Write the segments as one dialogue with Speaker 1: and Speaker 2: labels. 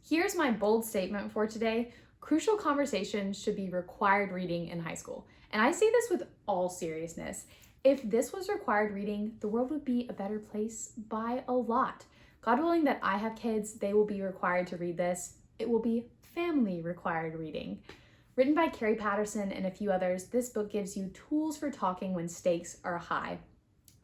Speaker 1: Here's my bold statement for today. Crucial conversations should be required reading in high school. And I say this with all seriousness. If this was required reading, the world would be a better place by a lot. God willing that I have kids, they will be required to read this. It will be family required reading. Written by Kerry, Patterson, and a few others, this book gives you tools for talking when stakes are high.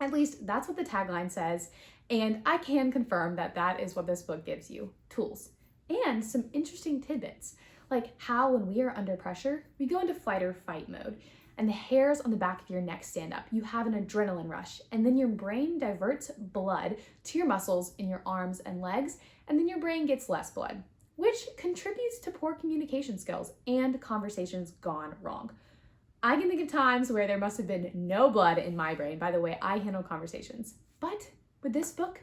Speaker 1: At least that's what the tagline says, and I can confirm that that is what this book gives you, tools. And some interesting tidbits, like how when we are under pressure, we go into fight or fight mode, and the hairs on the back of your neck stand up. You have an adrenaline rush, and then your brain diverts blood to your muscles in your arms and legs, and then your brain gets less blood, which contributes to poor communication skills and conversations gone wrong. I can think of times where there must have been no blood in my brain by the way I handle conversations. But with this book,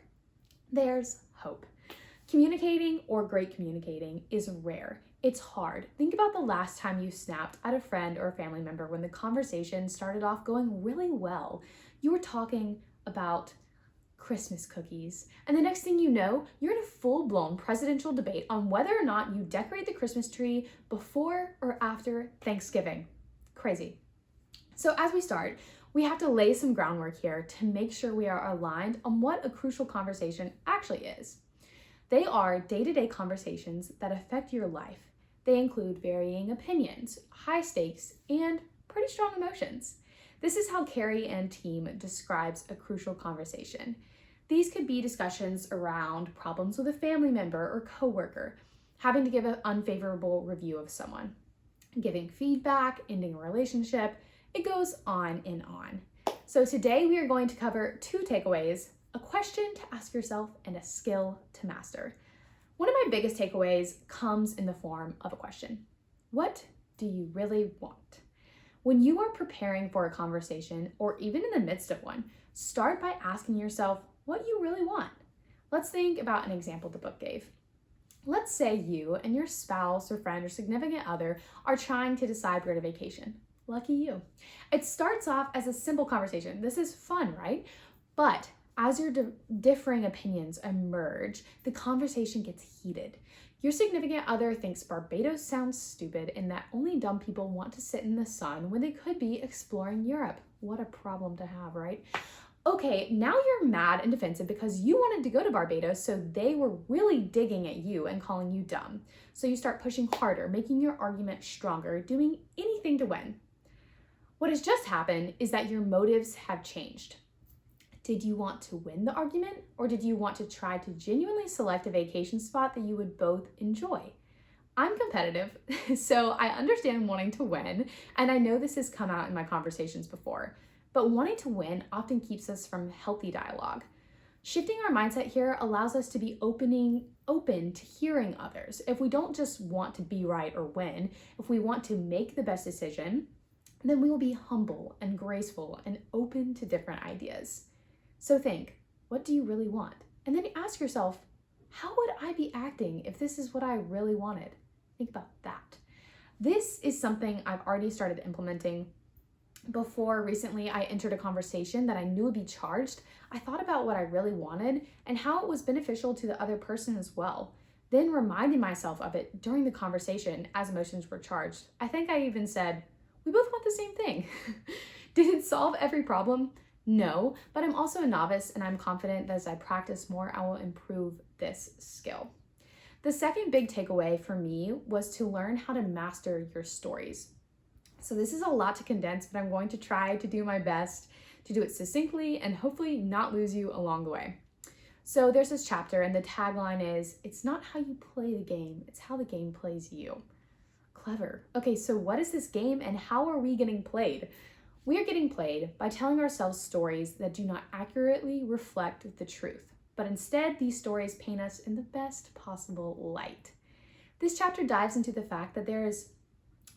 Speaker 1: there's hope. Communicating or great communicating is rare. It's hard. Think about the last time you snapped at a friend or a family member when the conversation started off going really well. You were talking about Christmas cookies, and the next thing you know, you're in a full-blown presidential debate on whether or not you decorate the Christmas tree before or after Thanksgiving. Crazy. So as we start, we have to lay some groundwork here to make sure we are aligned on what a crucial conversation actually is. They are day-to-day conversations that affect your life. They include varying opinions, high stakes, and pretty strong emotions. This is how Kerry and team describes a crucial conversation. These could be discussions around problems with a family member or coworker, having to give an unfavorable review of someone, giving feedback, ending a relationship. It goes on and on. So today we are going to cover two takeaways: a question to ask yourself and a skill to master. One of my biggest takeaways comes in the form of a question. What do you really want? When you are preparing for a conversation, or even in the midst of one, start by asking yourself what you really want. Let's think about an example the book gave. Let's say you and your spouse or friend or significant other are trying to decide where to vacation. Lucky you. It starts off as a simple conversation. This is fun, right? But as your differing opinions emerge, the conversation gets heated. Your significant other thinks Barbados sounds stupid and that only dumb people want to sit in the sun when they could be exploring Europe. What a problem to have, right? Okay, now you're mad and defensive because you wanted to go to Barbados, so they were really digging at you and calling you dumb. So you start pushing harder, making your argument stronger, doing anything to win. What has just happened is that your motives have changed. Did you want to win the argument, or did you want to try to genuinely select a vacation spot that you would both enjoy? I'm competitive, so I understand wanting to win, and I know this has come out in my conversations before, but wanting to win often keeps us from healthy dialogue. Shifting our mindset here allows us to be open to hearing others. If we don't just want to be right or win, if we want to make the best decision, then we will be humble and graceful and open to different ideas. So think, what do you really want? And then ask yourself, how would I be acting if this is what I really wanted? Think about that. This is something I've already started implementing. Before recently, I entered a conversation that I knew would be charged. I thought about what I really wanted and how it was beneficial to the other person as well. Then reminding myself of it during the conversation as emotions were charged. I think I even said, we both want the same thing. Did it solve every problem? No, but I'm also a novice and I'm confident that as I practice more, I will improve this skill. The second big takeaway for me was to learn how to master your stories. So this is a lot to condense, but I'm going to try to do my best to do it succinctly and hopefully not lose you along the way. So there's this chapter and the tagline is, it's not how you play the game, it's how the game plays you. Clever. Okay, so what is this game and how are we getting played? We are getting played by telling ourselves stories that do not accurately reflect the truth, but instead these stories paint us in the best possible light. This chapter dives into the fact that there is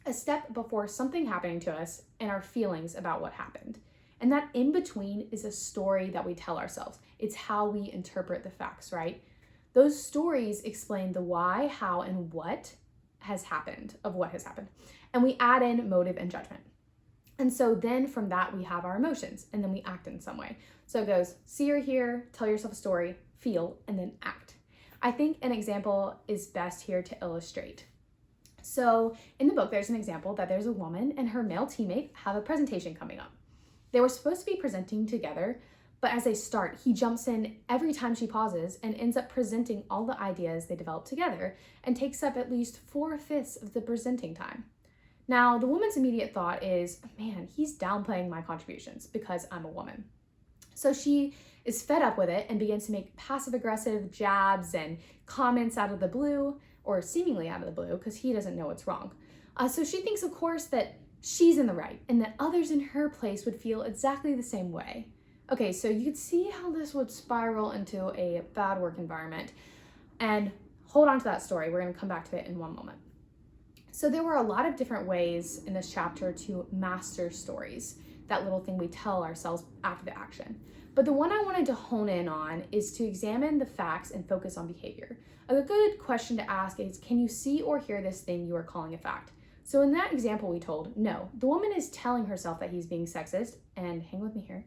Speaker 1: a step before something happening to us and our feelings about what happened. And that in between is a story that we tell ourselves. It's how we interpret the facts, right? Those stories explain the why, how, and what has happened, of what has happened. And we add in motive and judgment. And so then from that, we have our emotions, and then we act in some way. So it goes, see or hear, tell yourself a story, feel, and then act. I think an example is best here to illustrate. So in the book, there's an example that there's a woman and her male teammate have a presentation coming up. They were supposed to be presenting together, but as they start, he jumps in every time she pauses and ends up presenting all the ideas they developed together and takes up at least 4/5 of the presenting time. Now, the woman's immediate thought is, man, he's downplaying my contributions because I'm a woman. So she is fed up with it and begins to make passive-aggressive jabs and comments out of the blue, or seemingly out of the blue, because he doesn't know what's wrong. So she thinks, of course, that she's in the right and that others in her place would feel exactly the same way. Okay, so you could see how this would spiral into a bad work environment. And hold on to that story. We're going to come back to it in one moment. So there were a lot of different ways in this chapter to master stories, that little thing we tell ourselves after the action. But the one I wanted to hone in on is to examine the facts and focus on behavior. A good question to ask is, can you see or hear this thing you are calling a fact? So in that example we told, no, the woman is telling herself that he's being sexist, and hang with me here.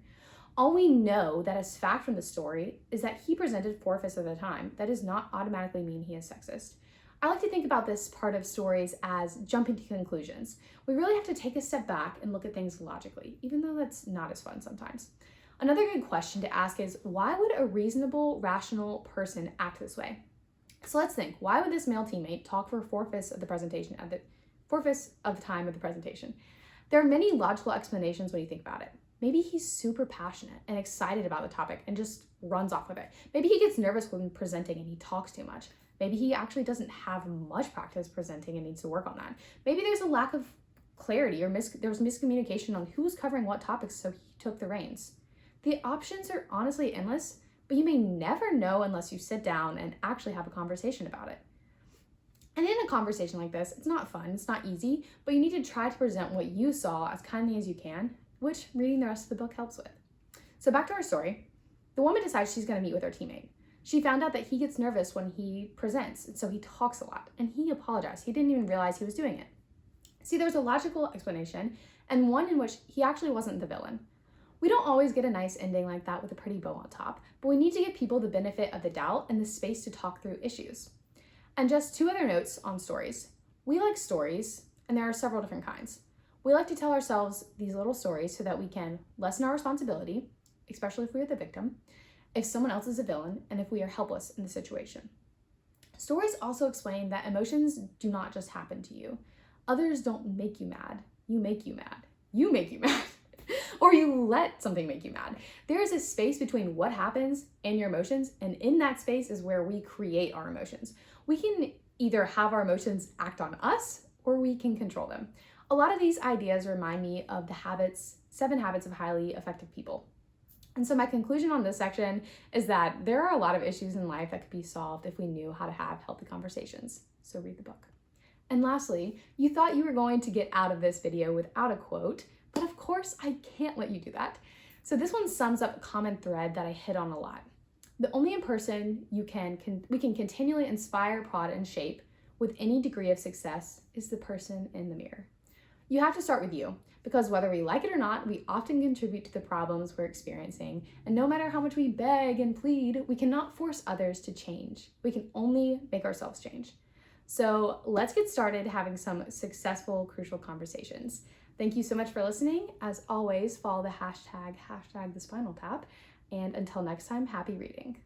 Speaker 1: All we know that is fact from the story is that he presented 4/5 of the time. That does not automatically mean he is sexist. I like to think about this part of stories as jumping to conclusions. We really have to take a step back and look at things logically, even though that's not as fun sometimes. Another good question to ask is, why would a reasonable, rational person act this way? So let's think, why would this male teammate talk for 4/5 of the presentation, at the 4/5 of the time of the presentation? There are many logical explanations when you think about it. Maybe he's super passionate and excited about the topic and just runs off with it. Maybe he gets nervous when presenting and he talks too much. Maybe he actually doesn't have much practice presenting and needs to work on that. Maybe there's a lack of clarity or there was miscommunication on who was covering what topics, so he took the reins. The options are honestly endless, but you may never know unless you sit down and actually have a conversation about it. And in a conversation like this, it's not fun, it's not easy, but you need to try to present what you saw as kindly as you can, which reading the rest of the book helps with. So back to our story. The woman decides she's going to meet with her teammate. She found out that he gets nervous when he presents, and so he talks a lot, and he apologized. He didn't even realize he was doing it. See, there's a logical explanation, and one in which he actually wasn't the villain. We don't always get a nice ending like that with a pretty bow on top, but we need to give people the benefit of the doubt and the space to talk through issues. And just 2 other notes on stories. We like stories, and there are several different kinds. We like to tell ourselves these little stories so that we can lessen our responsibility, especially if we are the victim, if someone else is a villain, and if we are helpless in the situation. Stories also explain that emotions do not just happen to you. Others don't make you mad. You make you mad. You make you mad. Or you let something make you mad. There is a space between what happens and your emotions, and in that space is where we create our emotions. We can either have our emotions act on us, or we can control them. A lot of these ideas remind me of the 7 habits of highly effective people. And so my conclusion on this section is that there are a lot of issues in life that could be solved if we knew how to have healthy conversations. So read the book. And lastly, you thought you were going to get out of this video without a quote, but of course I can't let you do that. So this one sums up a common thread that I hit on a lot. The only person we can continually inspire, prod, and shape with any degree of success is the person in the mirror. You have to start with you, because whether we like it or not, we often contribute to the problems we're experiencing. And no matter how much we beg and plead, we cannot force others to change. We can only make ourselves change. So let's get started having some successful, crucial conversations. Thank you so much for listening. As always, follow the hashtag the Spinal Tap. And until next time, happy reading.